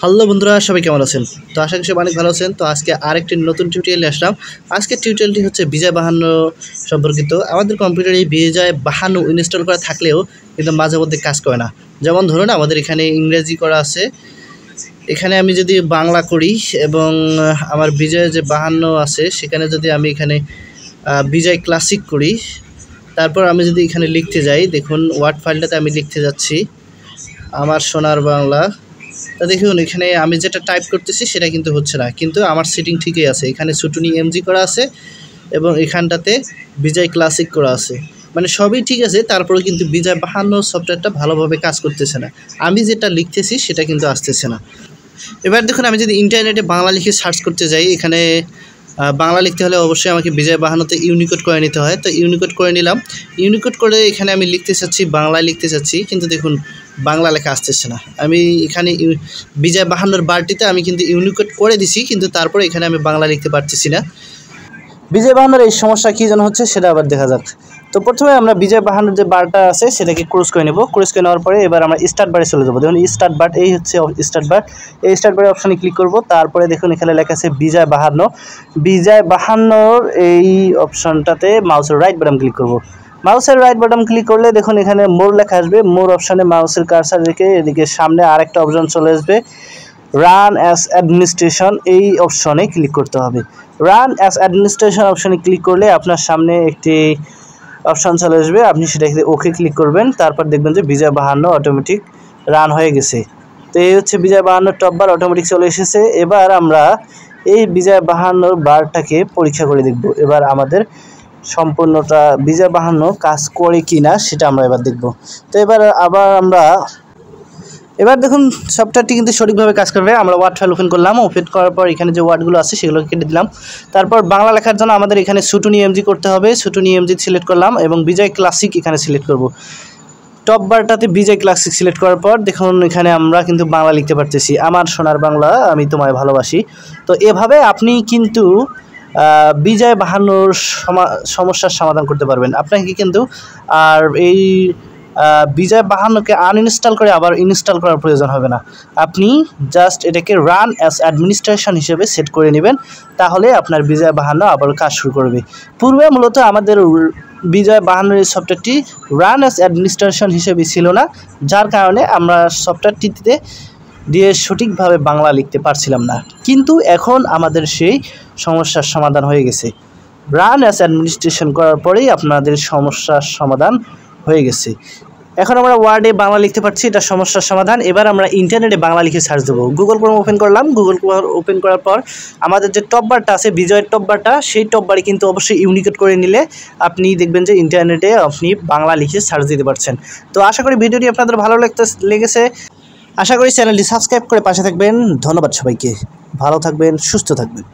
Hello বন্ধুরা, সবাই কেমন আছেন? তো আশা করি সবাই অনেক ভালো আছেন। তো আজকে আরেকটি নতুন টিউটোরিয়ালে আসলাম। আজকের টিউটোরিয়ালটি হচ্ছে বিজয় বাহান্ন সম্পর্কিত। আমাদের কম্পিউটারে এই বিজয় বাহান্ন ইনস্টল করা থাকলেও কিন্তু মাঝে মধ্যে কাজ করে না। যেমন ধরুন, আমাদের এখানে ইংরেজি করা আছে, এখানে আমি যদি বাংলা করি এবং আমার বিজয় যে বাহান্ন আছে সেখানে যদি আমি এখানে বিজয় ক্লাসিক করি, তারপর আমি যদি এখানে লিখতে যাই, দেখুন ওয়ার্ড ফাইলটাতে আমি লিখতে যাচ্ছি আমার সোনার বাংলা। তা দেখুন, এখানে আমি যেটা টাইপ করতেছি সেটা কিন্তু হচ্ছে না, কিন্তু আমার সেটিং ঠিকই আছে। এখানে ছুটুনি এমজি করা আছে এবং এখানটাতে বিজয় ক্লাসিক করা আছে, মানে সবই ঠিক আছে। তারপরে কিন্তু বিজয় বাহান্ন সফটওয়্যারটা ভালোভাবে কাজ করতেছে না। আমি যেটা লিখতেছি সেটা কিন্তু আসতেছে না। এবার দেখুন, আমি যদি ইন্টারনেটে বাংলা লিখে সার্চ করতে যাই, এখানে বাংলা লিখতে হলে অবশ্যই আমাকে বিজয় বাহান্নতে ইউনিকোড করে নিতে হয়। তো ইউনিকোড করে নিলাম। ইউনিকোড করে এখানে আমি লিখতে চাচ্ছি, বাংলায় লিখতে চাচ্ছি, কিন্তু দেখুন বাংলা লেখা আসতেছে না। আমি এখানে বিজয় বাহান্নর বারটিতে আমি কিন্তু ইউনিকোড করে দিছি, কিন্তু তারপরে এখানে আমি বাংলা লিখতে পারতেছি না। বিজয় বাহান্নর এই সমস্যা কী যেন হচ্ছে সেটা আবার দেখা যাক। তো প্রথমে আমরা বিজয় বাহান্নর যে বারটা আছে সেটাকে ক্রস করে নেব। ক্রস করে নেওয়ার পরে এবার আমরা স্টার্ট বারে চলে যাবো। দেখুন স্টার্ট বার, এই হচ্ছে স্টার্ট বার। এই স্টার্ট বারে অপশানে ক্লিক করব। তারপরে দেখুন এখানে লেখা আছে বিজয় বাহান্ন। বিজয় বাহান্নর এই অপশানটাতে মাউসের রাইট বাটন ক্লিক করব। মাউসের রাইট বাটন ক্লিক করলে দেখুন এখানে মোর লেখা আসবে। মোর অপশানে মাউসের কার্সার রেখে এদিকে সামনে আরেকটা অপশান চলে আসবে, রান অ্যাজ অ্যাডমিনিস্ট্রেশন। এই অপশনে ক্লিক করতে হবে। রান অ্যাজ অ্যাডমিনিস্ট্রেশন অপশনে ক্লিক করলে আপনার সামনে একটি অপশান চলে আসবে, আপনি সেটাকে ওকে ক্লিক করবেন। তারপর দেখবেন যে বিজয় বাহান্ন অটোমেটিক রান হয়ে গেছে। তো এই হচ্ছে বিজয় বাহান্নর টপ বার অটোমেটিক চলে এসেছে। এবার আমরা এই বিজয় বাহান্নর বারটাকে পরীক্ষা করে দেখব। এবার আমাদের সম্পূর্ণটা বিজয় বাহান্ন কাজ করে কি না সেটা আমরা এবার দেখব। তো এবার দেখুন সফটওয়্যারটি কিন্তু সঠিকভাবে কাজ করবে। আমরা ওয়ার্ড ফাইল ওপেন করলাম। ওপেন করার পর এখানে যে ওয়ার্ডগুলো আছে সেগুলোকে কেটে দিলাম। তারপর বাংলা লেখার জন্য আমাদের এখানে ছুটুনি এমজি করতে হবে। ছুটুনি এমজি সিলেক্ট করলাম এবং বিজয় ক্লাসিক এখানে সিলেক্ট করব। টপ বারটাতে বিজয় ক্লাসিক সিলেক্ট করার পর দেখুন এখানে আমরা কিন্তু বাংলা লিখতে পারতেছি, আমার সোনার বাংলা আমি তোমায় ভালোবাসি। তো এভাবে আপনি কিন্তু বিজয় বাহান্নর সমস্যার সমাধান করতে পারবেন। আপনাকে কিন্তু আর এই বিজয় বাহান্নকে আনইনস্টল করে আবার ইনস্টল করার প্রয়োজন হবে না। আপনি জাস্ট এটাকে রান অ্যাজ অ্যাডমিনিস্ট্রেশন হিসেবে সেট করে নেবেন, তাহলে আপনার বিজয় বাহান্ন আবার কাজ শুরু করবে। পূর্বে মূলত আমাদের বিজয় বাহান্নর এই সফটওয়্যারটি রান অ্যাজ অ্যাডমিনিস্ট্রেশন হিসেবে ছিল না, যার কারণে আমরা সফটওয়্যারটিতে দিয়ে সঠিকভাবে বাংলা লিখতে পারছিলাম না। কিন্তু এখন আমাদের সেই সমস্যার সমাধান হয়ে গেছে। রান অ্যাজ অ্যাডমিনিস্ট্রেশন করার পরেই আপনাদের সমস্যার সমাধান হয়ে গেছে। এখন আমরা ওয়ার্ডে বাংলা লিখতে পারছি, এটা সমস্যার সমাধান। এবার আমরা ইন্টারনেটে বাংলা লিখে সার্চ দেবো। গুগল ক্রোম ওপেন করলাম। গুগল ক্রোম ওপেন করার পর আমাদের যে টপ বারটা আছে বিজয়ের টপ বারটা, সেই টপ বারে কিন্তু অবশ্যই ইউনিকোড করে নিলে আপনি দেখবেন যে ইন্টারনেটে আপনি বাংলা লিখে সার্চ দিতে পারছেন। তো আশা করি ভিডিওটি আপনাদের ভালো লেগেছে। আশা করি চ্যানেলটি সাবস্ক্রাইব করে পাশে থাকবেন। ধন্যবাদ সবাইকে। ভালো থাকবেন, সুস্থ থাকবেন।